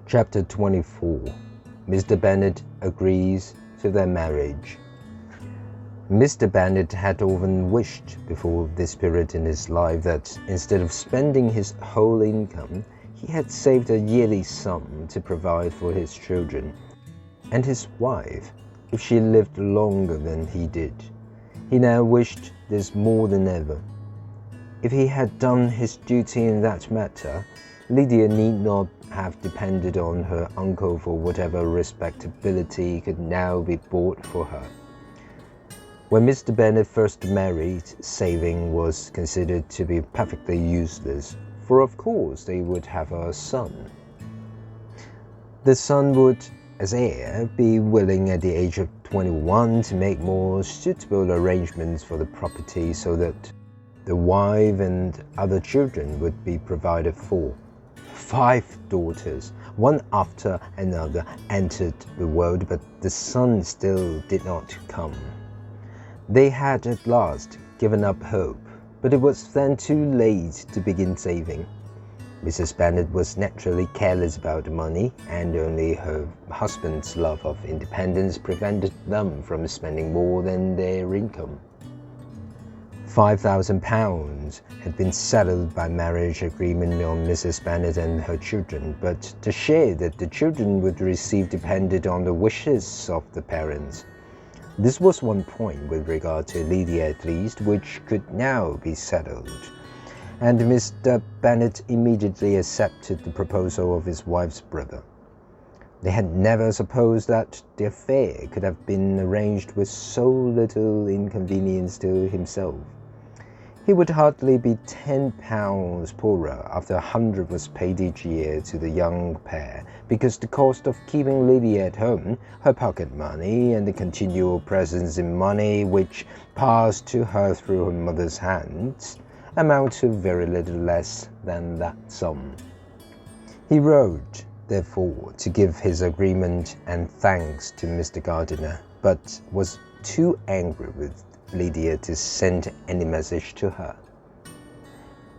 Chapter 24. Mr. Bennet agrees to their marriage. Mr. Bennet had often wished before this period in his life that instead of spending his whole income, he had saved a yearly sum to provide for his children and his wife if she lived longer than he did. He now wished this more than ever. If he had done his duty in that matter, Lydia need not have depended on her uncle for whatever respectability could now be bought for her. When Mr. Bennet first married, saving was considered to be perfectly useless, for of course they would have a son. The son would, as heir, be willing at the age of 21 to make more suitable arrangements for the property so that the wife and other children would be provided for. 5 daughters, one after another, entered the world, but the son still did not come. They had at last given up hope, but it was then too late to begin saving. Mrs. Bennet was naturally careless about money, and only her husband's love of independence prevented them from spending more than their income. £5,000 had been settled by marriage agreement on Mrs. Bennet and her children, but the share that the children would receive depended on the wishes of the parents. This was one point, with regard to Lydia at least, which could now be settled, and Mr. Bennet immediately accepted the proposal of his wife's brother. They had never supposed that the affair could have been arranged with so little inconvenience to himself. He would hardly be £10 poorer after 100 was paid each year to the young pair, because the cost of keeping Lydia at home, her pocket money, and the continual presents in money which passed to her through her mother's hands, amount to very little less than that sum. He wrote, therefore, to give his agreement and thanks to Mr. Gardiner, but was too angry with Lydia to send any message to her.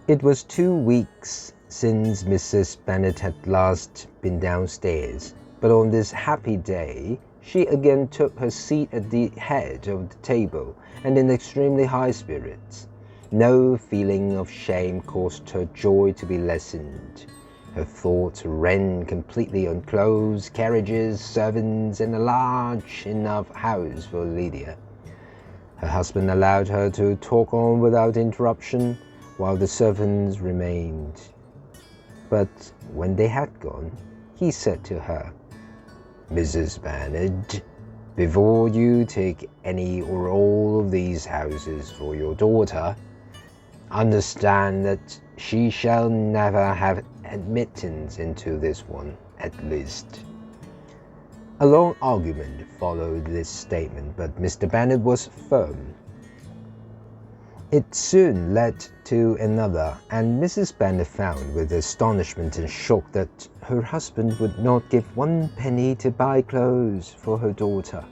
It was 2 weeks since Mrs. Bennet had last been downstairs, but on this happy day she again took her seat at the head of the table, and in extremely high spirits. No feeling of shame caused her joy to be lessened. Her thoughts ran completely on clothes, carriages, servants, and a large enough house for Lydia. Her husband allowed her to talk on without interruption, while the servants remained. But when they had gone, he said to her, "Mrs. Bennet, before you take any or all of these houses for your daughter, understand that she shall never have admittance into this one, at least." A long argument followed this statement, but Mr. Bennet was firm. It soon led to another, and Mrs. Bennet found with astonishment and shock that her husband would not give 1 penny to buy clothes for her daughter.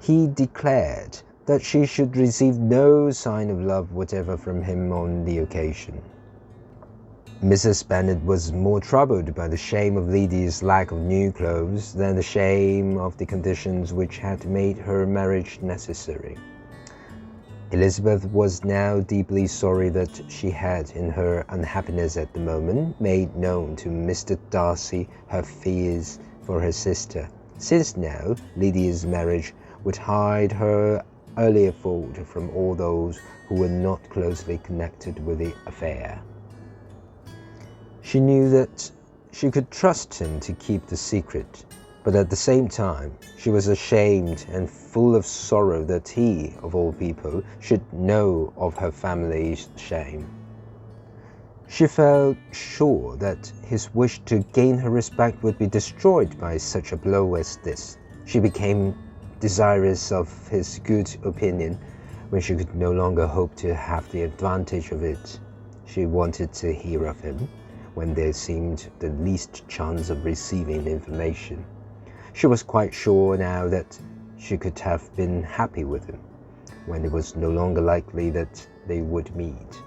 He declared that she should receive no sign of love whatever from him on the occasion. Mrs. Bennet was more troubled by the shame of Lydia's lack of new clothes than the shame of the conditions which had made her marriage necessary. Elizabeth was now deeply sorry that she had, in her unhappiness at the moment, made known to Mr. Darcy her fears for her sister, since now Lydia's marriage would hide her earlier fault from all those who were not closely connected with the affair. She knew that she could trust him to keep the secret, but at the same time she was ashamed and full of sorrow that he, of all people, should know of her family's shame. She felt sure that his wish to gain her respect would be destroyed by such a blow as this. She became desirous of his good opinion when she could no longer hope to have the advantage of it. She wanted to hear of him when there seemed the least chance of receiving information. She was quite sure now that she could have been happy with him, when it was no longer likely that they would meet.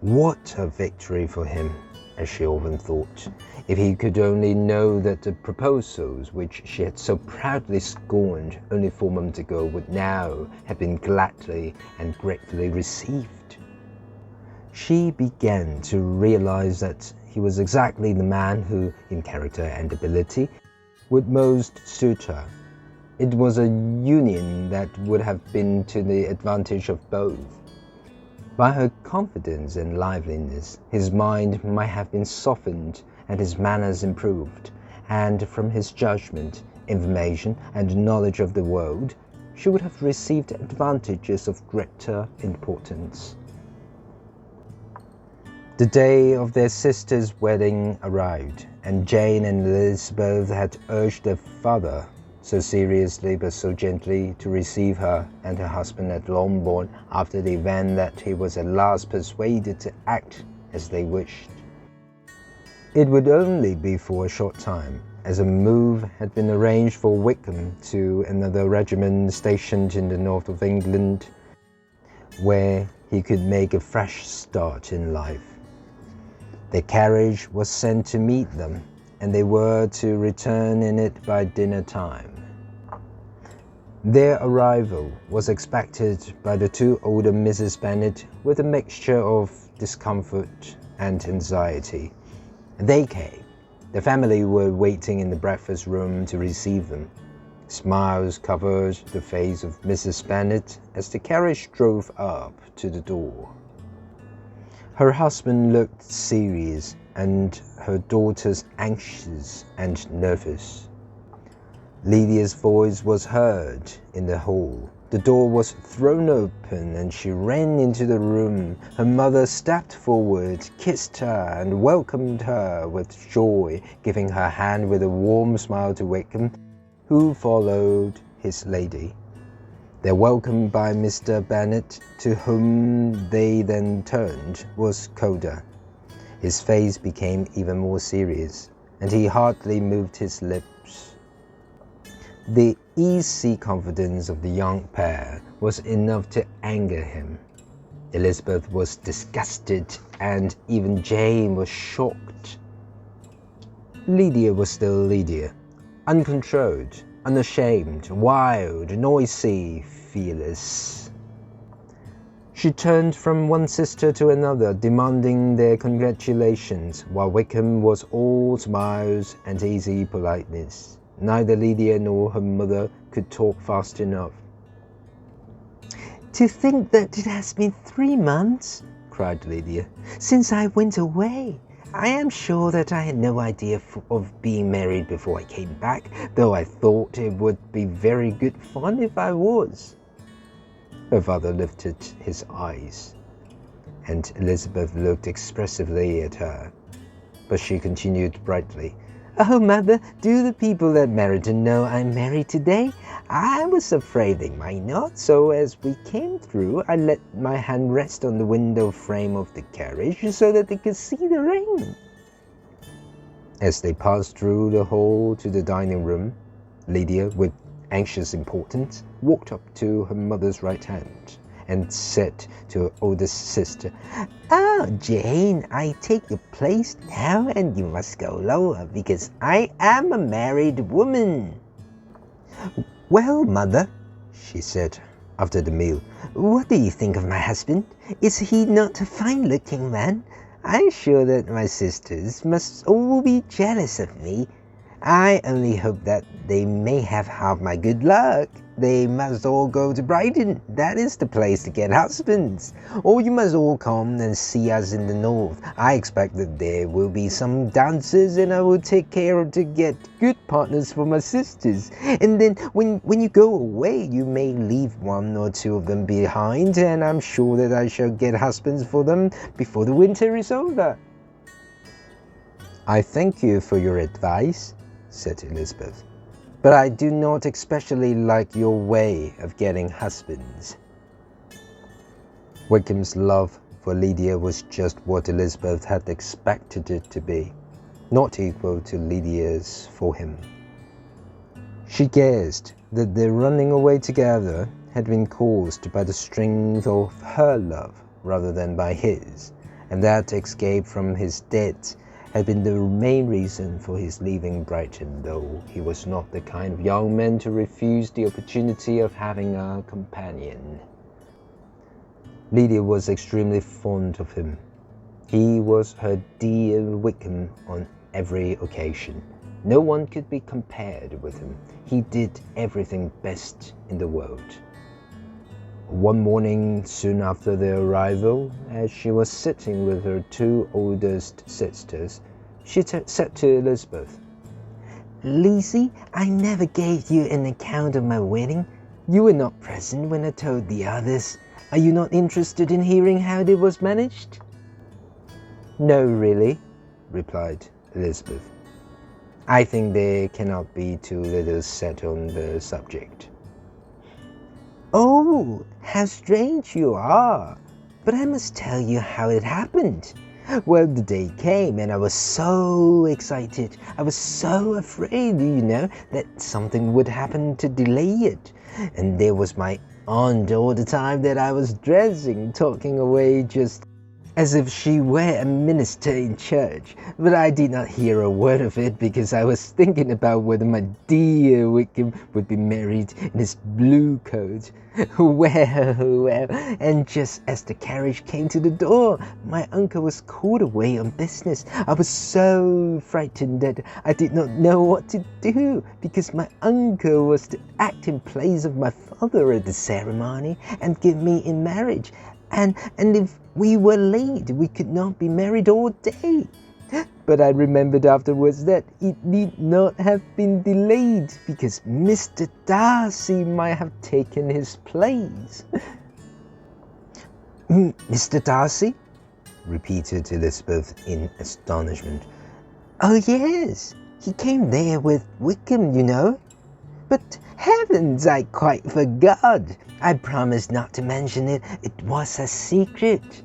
What a victory for him! as she often thought. If he could only know that the proposals which she had so proudly scorned only 4 months ago would now have been gladly and gratefully received. She began to realize that he was exactly the man who, in character and ability, would most suit her. It was a union that would have been to the advantage of both. By her confidence and liveliness, his mind might have been softened and his manners improved, and from his judgment, information, and knowledge of the world, she would have received advantages of greater importance. The day of their sister's wedding arrived, and Jane and Elizabeth had urged their father, so seriously but so gently, to receive her and her husband at Longbourn after the event that he was at last persuaded to act as they wished. It would only be for a short time, as a move had been arranged for Wickham to another regiment stationed in the north of England, where he could make a fresh start in life. Their carriage was sent to meet them, and they were to return in it by dinner time. Their arrival was expected by the 2 older Mrs. Bennet with a mixture of discomfort and anxiety. They came. The family were waiting in the breakfast room to receive them. Smiles covered the face of Mrs. Bennet as the carriage drove up to the door. Her husband looked serious, and her daughters anxious and nervous. Lydia's voice was heard in the hall. The door was thrown open and she ran into the room. Her mother stepped forward, kissed her, and welcomed her with joy, giving her hand with a warm smile to Wickham, who followed his lady. Their welcome by Mr. Bennet, to whom they then turned, was colder. His face became even more serious, and he hardly moved his lips. The easy confidence of the young pair was enough to anger him. Elizabeth was disgusted, and even Jane was shocked. Lydia was still Lydia, uncontrolled, unashamed, wild, noisy, fearless. She turned from one sister to another, demanding their congratulations, while Wickham was all smiles and easy politeness. Neither Lydia nor her mother could talk fast enough. "To think that it has been 3 months," cried Lydia, "since I went away. I am sure that I had no idea of being married before I came back, though I thought it would be very good fun if I was." Her father lifted his eyes, and Elizabeth looked expressively at her, but she continued brightly, "Oh, Mother, do the people at Meryton know I'm married today? I was afraid they might not, so as we came through, I let my hand rest on the window frame of the carriage so that they could see the ring." As they passed through the hall to the dining room, Lydia, with anxious importance, walked up to her mother's right hand and said to her oldest sister, "Oh, Jane, I take your place now, and you must go lower, because I am a married woman." "Well, Mother," she said after the meal, "what do you think of my husband? Is he not a fine-looking man? I'm sure that my sisters must all be jealous of me. I only hope that they may have half my good luck. They must all go to Brighton. That is the place to get husbands. Or you must all come and see us in the north. I expect that there will be some dances, and I will take care to get good partners for my sisters. And then when you go away, you may leave 1 or 2 of them behind, and I'm sure that I shall get husbands for them before the winter is over." "I thank you for your advice," said Elizabeth, "but I do not especially like your way of getting husbands." Wickham's love for Lydia was just what Elizabeth had expected it to be, not equal to Lydia's for him. She guessed that their running away together had been caused by the strength of her love rather than by his, and that escape from his debt had been the main reason for his leaving Brighton, though he was not the kind of young man to refuse the opportunity of having a companion. Lydia was extremely fond of him. He was her dear Wickham on every occasion. No one could be compared with him. He did everything best in the world. One morning, soon after their arrival, as she was sitting with her two oldest sisters, she said to Elizabeth, "Lizzie, I never gave you an account of my wedding. You were not present when I told the others. Are you not interested in hearing how it was managed?" "No, really," replied Elizabeth. "I think there cannot be too little said on the subject." "Oh, how strange you are! But I must tell you how it happened. Well, the day came and I was so excited. I was so afraid, that something would happen to delay it. And there was my aunt all the time that I was dressing, talking away just as if she were a minister in church. But I did not hear a word of it because I was thinking about whether my dear Wickham would be married in his blue coat. Well, and just as the carriage came to the door, my uncle was called away on business. I was so frightened that I did not know what to do, because my uncle was to act in place of my father at the ceremony and give me in marriage. And if we were late, we could not be married all day. But I remembered afterwards that it need not have been delayed, because Mr. Darcy might have taken his place." "Mr. Darcy?" repeated Elizabeth in astonishment. "Oh, yes, he came there with Wickham, But heavens, I quite forgot. I promised not to mention it. It was a secret."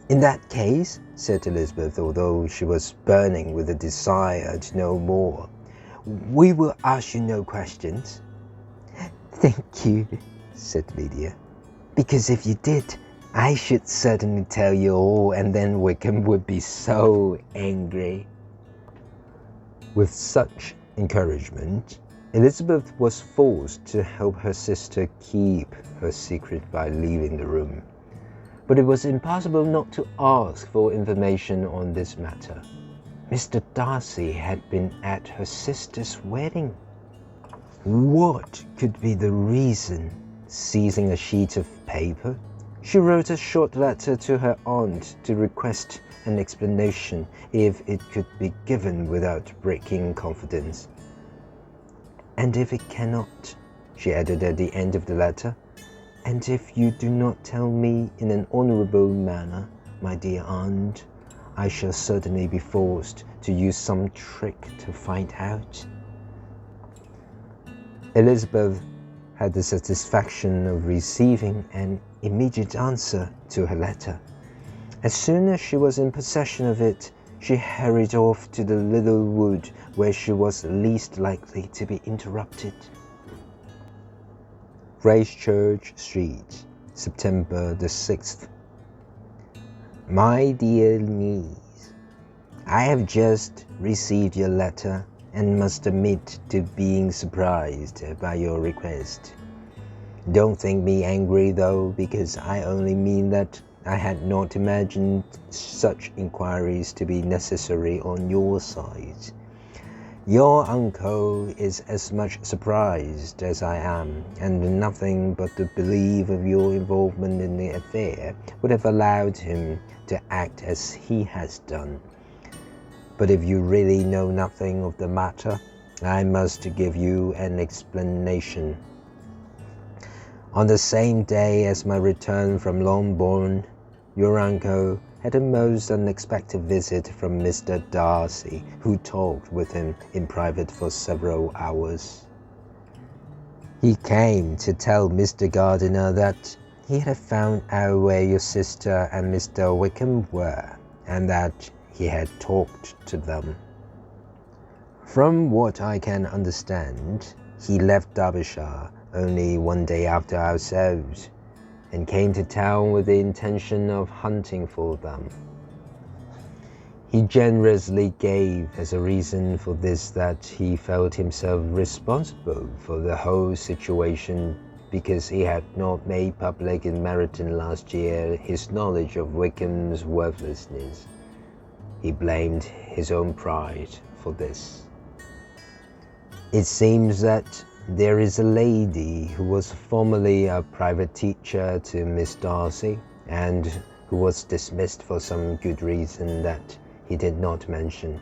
"In that case," said Elizabeth, although she was burning with a desire to know more, "we will ask you no questions." "Thank you," said Lydia, "because if you did, I should certainly tell you all, and then Wickham would be so angry." With such encouragement, Elizabeth was forced to help her sister keep her secret by leaving the room. But it was impossible not to ask for information on this matter. Mr. Darcy had been at her sister's wedding. What could be the reason? Seizing a sheet of paper, she wrote a short letter to her aunt to request an explanation if it could be given without breaking confidence. "And if it cannot," she added at the end of the letter, "and if you do not tell me in an honourable manner, my dear aunt, I shall certainly be forced to use some trick to find out." Elizabeth had the satisfaction of receiving an immediate answer to her letter. As soon as she was in possession of it, she hurried off to the little wood where she was least likely to be interrupted. Gracechurch Street, September the 6th. My dear niece, I have just received your letter and must admit to being surprised by your request. Don't think me angry though, because I only mean that I had not imagined such inquiries to be necessary on your side. Your uncle is as much surprised as I am, and nothing but the belief of your involvement in the affair would have allowed him to act as he has done. But if you really know nothing of the matter, I must give you an explanation. On the same day as my return from Longbourn, your uncle had a most unexpected visit from Mr. Darcy, who talked with him in private for several hours. He came to tell Mr. Gardiner that he had found out where your sister and Mr. Wickham were, and that he had talked to them. From what I can understand, he left Derbyshire only one day after ourselves, and came to town with the intention of hunting for them. He generously gave as a reason for this that he felt himself responsible for the whole situation because he had not made public in Meryton last year his knowledge of Wickham's worthlessness. He blamed his own pride for this. It seems that there is a lady who was formerly a private teacher to Miss Darcy and who was dismissed for some good reason that he did not mention.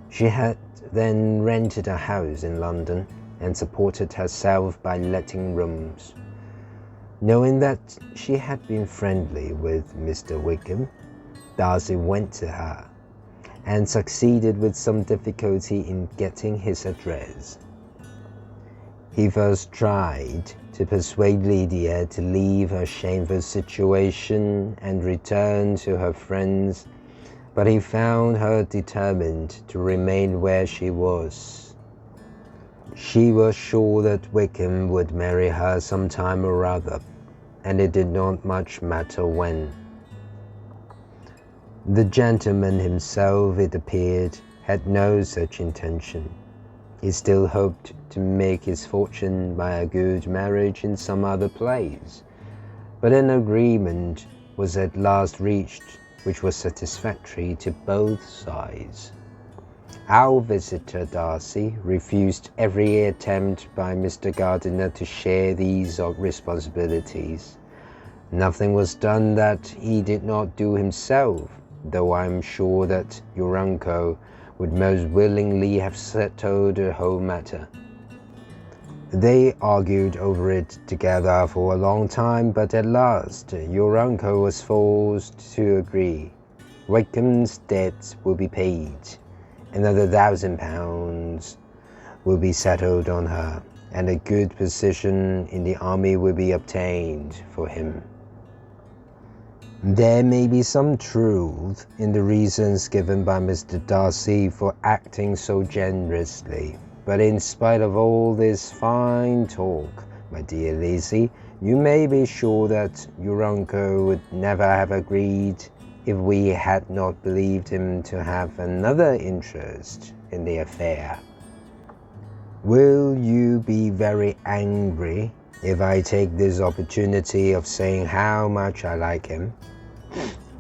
She had then rented a house in London and supported herself by letting rooms. Knowing that she had been friendly with Mr. Wickham, Darcy went to her and succeeded with some difficulty in getting his address. He first tried to persuade Lydia to leave her shameful situation and return to her friends, but he found her determined to remain where she was. She was sure that Wickham would marry her some time or other, and it did not much matter when. The gentleman himself, it appeared, had no such intention. He still hoped to make his fortune by a good marriage in some other place, but an agreement was at last reached which was satisfactory to both sides. Our visitor Darcy refused every attempt by Mr. Gardiner to share these responsibilities. Nothing was done that he did not do himself, though I am sure that your uncle would most willingly have settled the whole matter. They argued over it together for a long time, but at last your uncle was forced to agree. Wickham's debts will be paid. Another £1,000 will be settled on her, and a good position in the army will be obtained for him. There may be some truth in the reasons given by Mr. Darcy for acting so generously, but in spite of all this fine talk, my dear Lizzie, you may be sure that your uncle would never have agreed if we had not believed him to have another interest in the affair. Will you be very angry if I take this opportunity of saying how much I like him?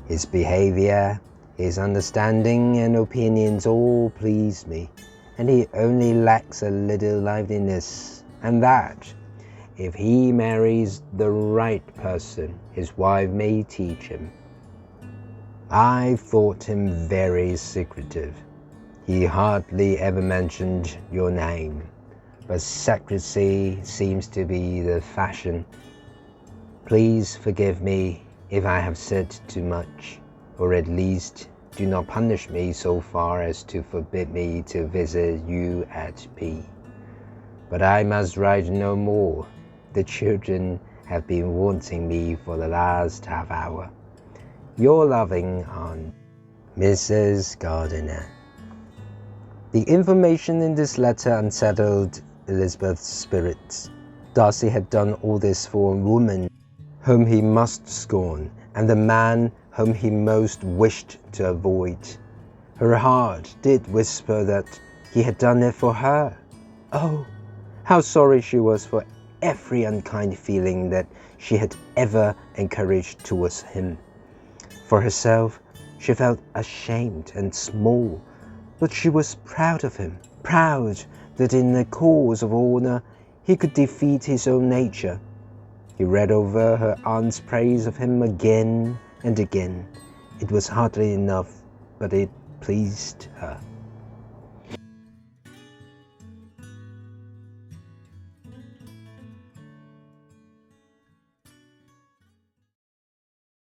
His behavior, his understanding and opinions all please me, and he only lacks a little liveliness, and that, if he marries the right person, his wife may teach him. I thought him very secretive. He hardly ever mentioned your name, but secrecy seems to be the fashion. Please forgive me if I have said too much, or at least do not punish me so far as to forbid me to visit you at P. But I must write no more. The children have been wanting me for the last half hour. Your loving aunt, Mrs. Gardiner. The information in this letter unsettled Elizabeth's spirits. Darcy had done all this for a woman whom he must scorn, and the man whom he most wished to avoid. Her heart did whisper that he had done it for her. Oh, how sorry she was for every unkind feeling that she had ever encouraged towards him. For herself, she felt ashamed and small, but she was proud of him, proud that in the cause of honor he could defeat his own nature. He read over her aunt's praise of him again and again. It was hardly enough, but it pleased her.